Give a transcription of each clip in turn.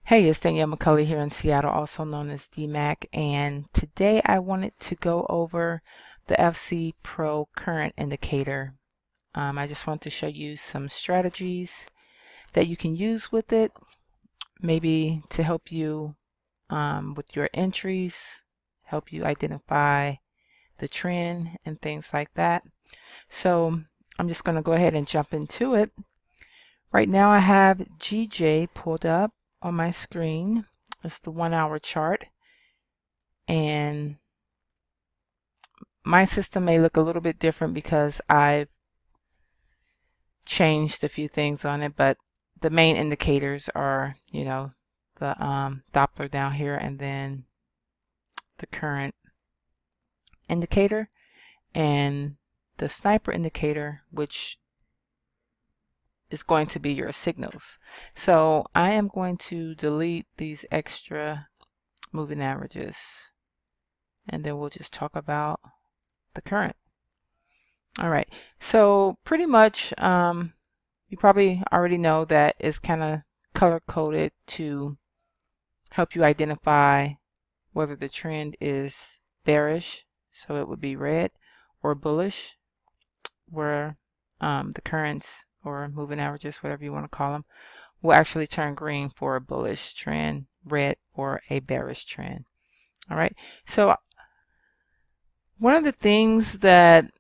Hey, it's Danielle McCulley here in Seattle, also known as DMAC, and today I wanted to go over the FC Pro current indicator. I just want to show you some strategies that you can use with it, maybe to help you with your entries, help you identify the trend and things like that. So I'm just going to go ahead and jump into it. Right now I have GJ pulled up on my screen. It's the 1 hour chart, and my system may look a little bit different because I've changed a few things on it, but the main indicators are, the Doppler down here and then the current indicator and the sniper indicator, which is going to be your signals. So I am going to delete these extra moving averages, and then we'll just talk about the current. All right, so pretty much you probably already know that it's kind of color coded to help you identify whether the trend is bearish, so it would be red, or bullish, where the currents or moving averages, whatever you want to call them, will actually turn green for a bullish trend, red for a bearish trend. All right, so one of the things that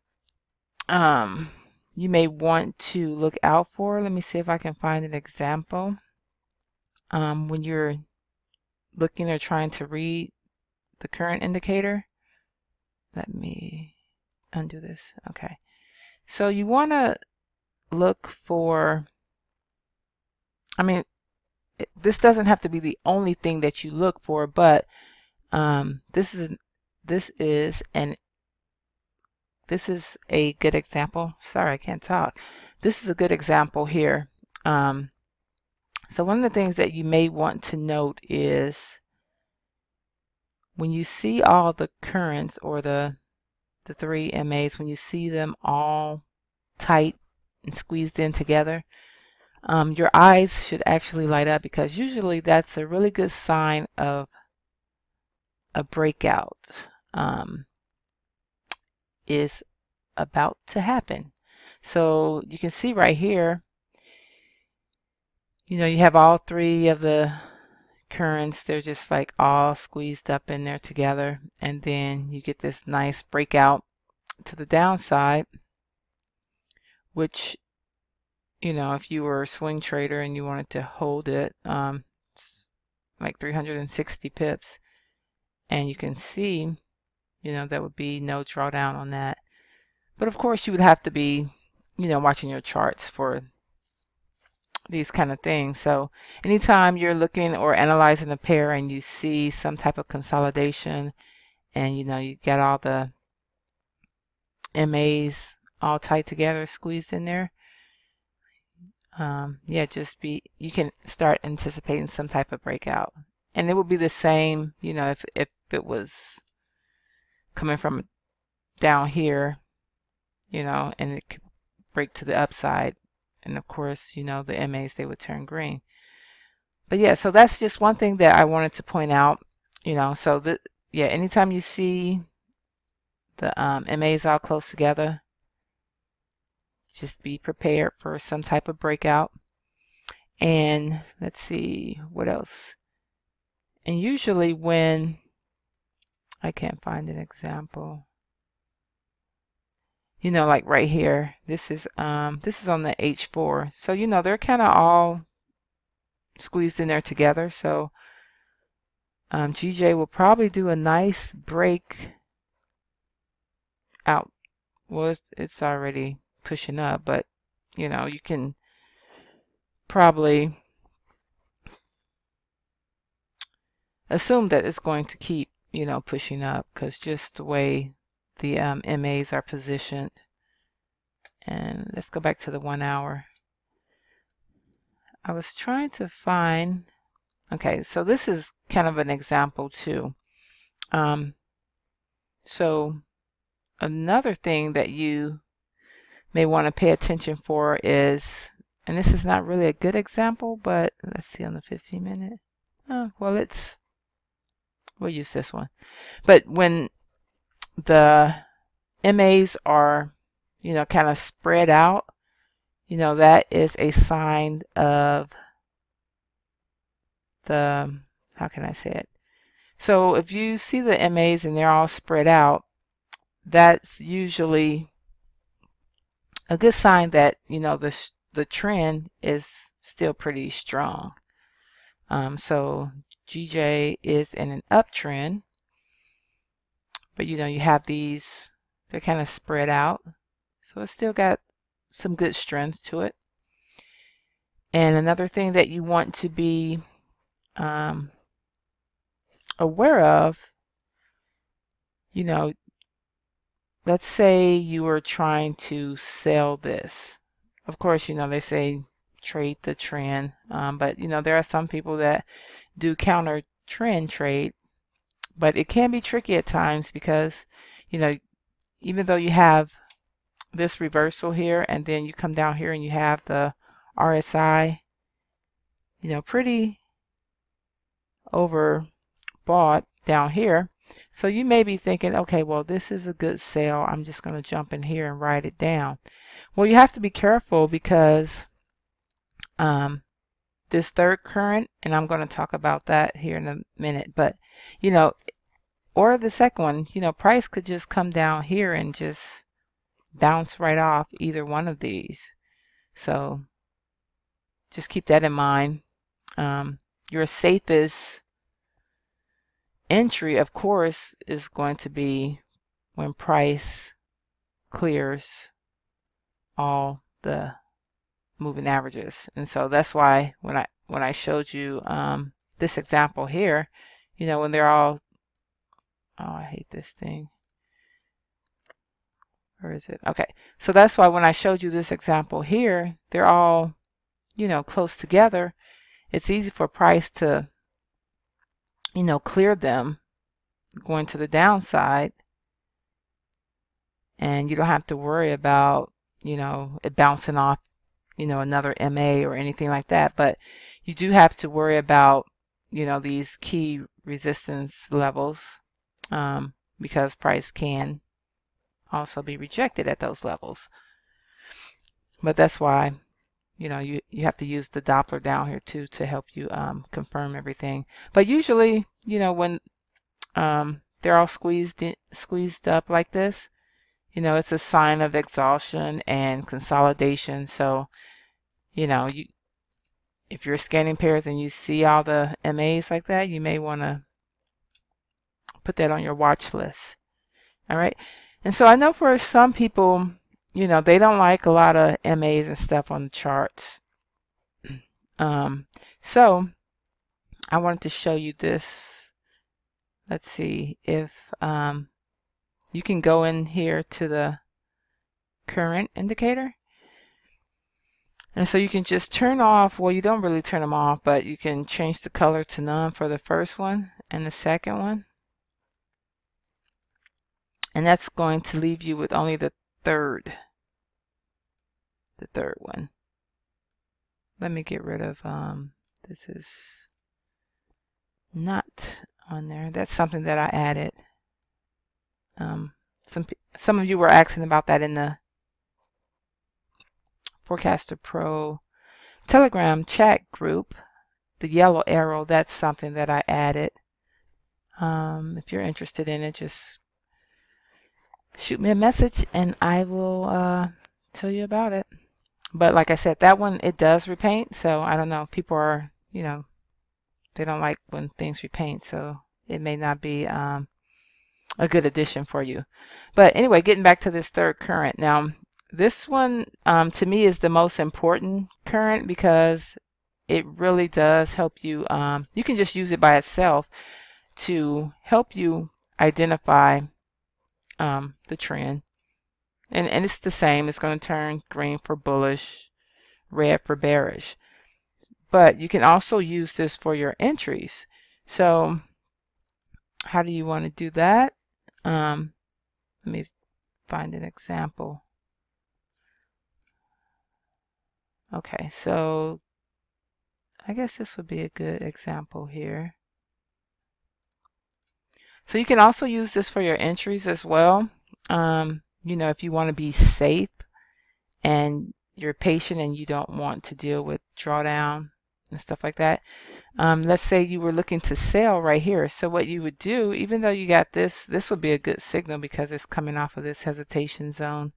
you may want to look out for, let me see if I can find an example. When you're looking or trying to read the current indicator, let me undo this. Okay, so you want to look for, this doesn't have to be the only thing that you look for, but this is a good example. Sorry, I can't talk. This is a good example here. So one of the things that you may want to note is when you see all the currents, or the three MAs, when you see them all tight and squeezed in together, your eyes should actually light up, because usually that's a really good sign of a breakout is about to happen. So you can see right here, you have all three of the currents. They're just like all squeezed up in there together, and then you get this nice breakout to the downside, which, if you were a swing trader and you wanted to hold it, like 360 pips, and you can see, there would be no drawdown on that. But of course you would have to be, watching your charts for these kind of things. So anytime you're looking or analyzing a pair and you see some type of consolidation, and you get all the MAs all tight together, squeezed in there, yeah, you can start anticipating some type of breakout. And it would be the same, if it was coming from down here, and it could break to the upside, and of course, the MAs, they would turn green. But yeah, so that's just one thing that I wanted to point out. So that, yeah, anytime you see the MAs all close together, just be prepared for some type of breakout. And let's see what else. And usually when I can't find an example, like right here, this is on the H4. So they're kind of all squeezed in there together. So GJ will probably do a nice break out. Well, it's already pushing up, but you can probably assume that it's going to keep pushing up, because just the way the MAs are positioned. And let's go back to the 1 hour. I was trying to find, okay, so this is kind of an example too. So another thing that you may want to pay attention for is, and this is not really a good example, but let's see on the 15-minute. Well, we'll use this one. But when the MAs are, kind of spread out, that is a sign of the, how can I say it? So if you see the MAs and they're all spread out, that's usually a good sign that, the trend is still pretty strong. So GJ is in an uptrend, but you have these, they're kind of spread out. So it's still got some good strength to it. And another thing that you want to be aware of, let's say you were trying to sell this. Of course, they say trade the trend, but there are some people that do counter trend trade, but it can be tricky at times because even though you have this reversal here and then you come down here and you have the RSI, pretty overbought down here. So you may be thinking, okay, well, this is a good sale. I'm just going to jump in here and write it down. Well, you have to be careful because this third current, and I'm going to talk about that here in a minute, but or the second one, price could just come down here and just bounce right off either one of these. So just keep that in mind. Your safest entry, of course, is going to be when price clears all the moving averages. And so that's why when I showed you this example here, when they're all, oh, I hate this thing. Where is it? Okay, so that's why when I showed you this example here, they're all, close together. It's easy for price to, clear them going to the downside, and you don't have to worry about, it bouncing off, another MA or anything like that. But you do have to worry about, these key resistance levels, because price can also be rejected at those levels. But that's why, you have to use the Doppler down here too to help you confirm everything. But usually, when they're all squeezed up like this, it's a sign of exhaustion and consolidation. So, if you're scanning pairs and you see all the MAs like that, you may want to put that on your watch list. All right. And so I know for some people, they don't like a lot of MAs and stuff on the charts. So I wanted to show you this. Let's see if you can go in here to the current indicator. And so you can just turn off, well, you don't really turn them off, but you can change the color to none for the first one and the second one. And that's going to leave you with only the third one. Let me get rid of, this is not on there. That's something that I added. Some of you were asking about that in the ForeCaster Pro Telegram chat group. The yellow arrow, that's something that I added. If you're interested in it, just shoot me a message and I will tell you about it. But like I said, that one, it does repaint. So I don't know. People are, they don't like when things repaint. So it may not be a good addition for you. But anyway, getting back to this third current. Now, this one to me is the most important current because it really does help you. You can just use it by itself to help you identify the trend. And it's the same. It's going to turn green for bullish, red for bearish. But you can also use this for your entries. So how do you want to do that? Let me find an example. Okay, so I guess this would be a good example here. So you can also use this for your entries as well. You know, if you want to be safe and you're patient and you don't want to deal with drawdown and stuff like that. Let's say you were looking to sell right here. So what you would do, even though you got this would be a good signal because it's coming off of this hesitation zone,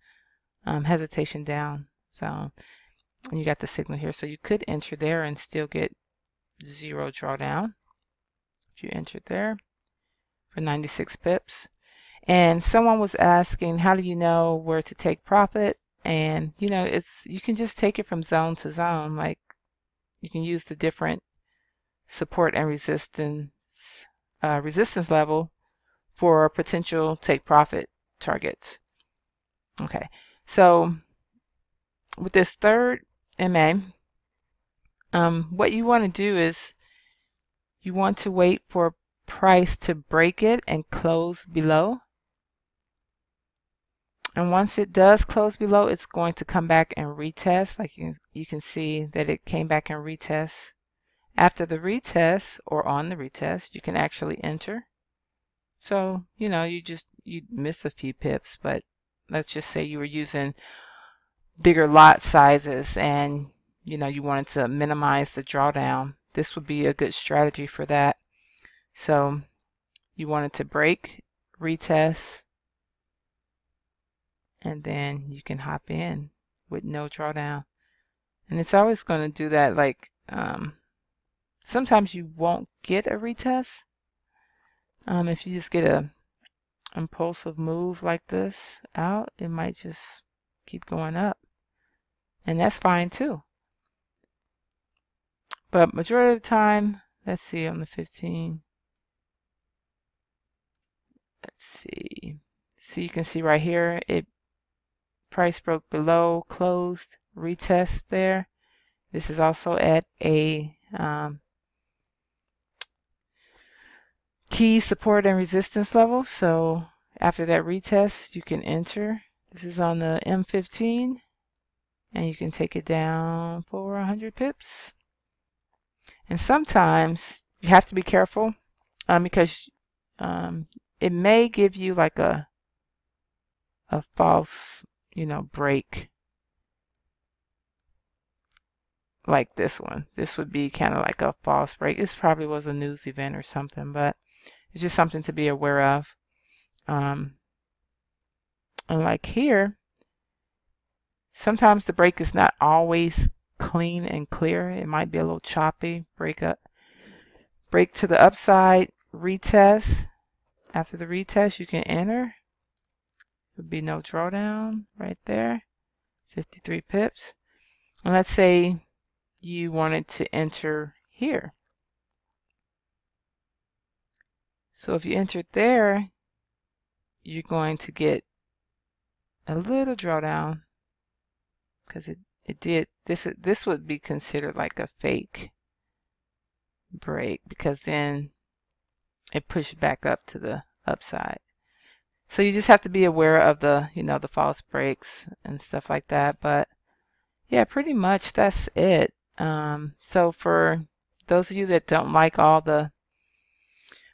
hesitation down zone. And you got the signal here. So you could enter there and still get 0 drawdown. If you entered there for 96 pips. And someone was asking, how do you know where to take profit? And you know, you can just take it from zone to zone. Like you can use the different support and resistance level for potential take profit targets. Okay, so with this third MA, what you want to do is you want to wait for price to break it and close below. And once it does close below, it's going to come back and retest. Like you can see that it came back and retest. After the retest or on the retest, you can actually enter. So, you know, you missed a few pips, but let's just say you were using bigger lot sizes and, you know, you wanted to minimize the drawdown. This would be a good strategy for that. So you wanted to break, retest, and then you can hop in with no drawdown. And it's always going to do that. Like sometimes you won't get a retest. If you just get a impulsive move like this out, it might just keep going up, and that's fine too. But majority of the time, let's see on the 15. Let's see. So you can see right here, price broke below, closed, retest there. This is also at a key support and resistance level. So after that retest, you can enter. This is on the M15, and you can take it down for 100 pips. And sometimes you have to be careful because it may give you like a false, you know, break. Like this one. This would be kind of like a false break. This probably was a news event or something, but it's just something to be aware of. And like here, sometimes the break is not always clean and clear. It might be a little choppy. Break to the upside, retest. After the retest, you can enter. There would be no drawdown right there. 53 pips. And let's say you wanted to enter here. So if you entered there, you're going to get a little drawdown because it did this would be considered like a fake break because then it pushed back up to the upside. So you just have to be aware of the, you know, the false breaks and stuff like that. But yeah, pretty much that's it. So for those of you that don't like all the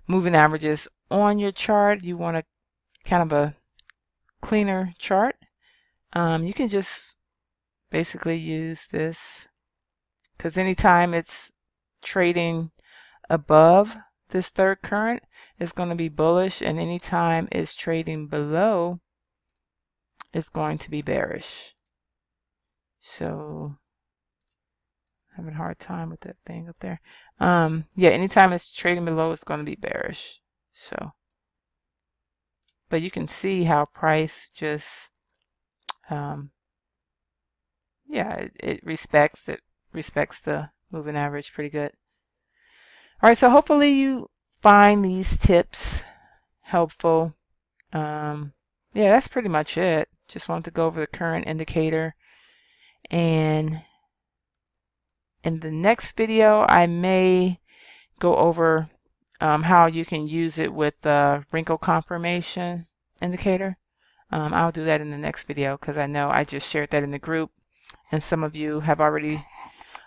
moving averages on your chart, you want a kind of a cleaner chart, you can just basically use this because anytime it's trading above this third current, it's going to be bullish, and anytime it's trading below, it's going to be bearish. So having a hard time with that thing up there. Yeah, anytime it's trading below, it's going to be bearish. So, but you can see how price just, yeah, it respects the moving average pretty good. All right, so hopefully you find these tips helpful. Yeah, that's pretty much it. Just wanted to go over the current indicator, and in the next video, I may go over how you can use it with the wrinkle confirmation indicator. I'll do that in the next video because I know I just shared that in the group, and some of you have already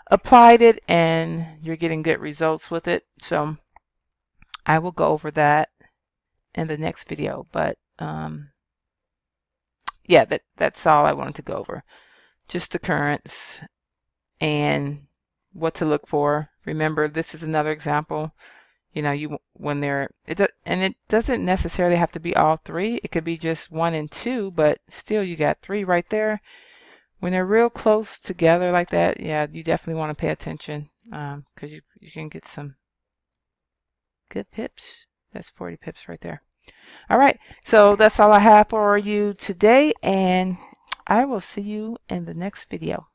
applied it and you're getting good results with it. So I will go over that in the next video, but yeah, that's all I wanted to go over. Just the currents and what to look for. Remember, this is another example. You know, when they're and it doesn't necessarily have to be all three. It could be just 1 and 2, but still you got 3 right there. When they're real close together like that, yeah, you definitely want to pay attention because you can get some good pips. That's 40 pips right there. All right, so that's all I have for you today, and I will see you in the next video.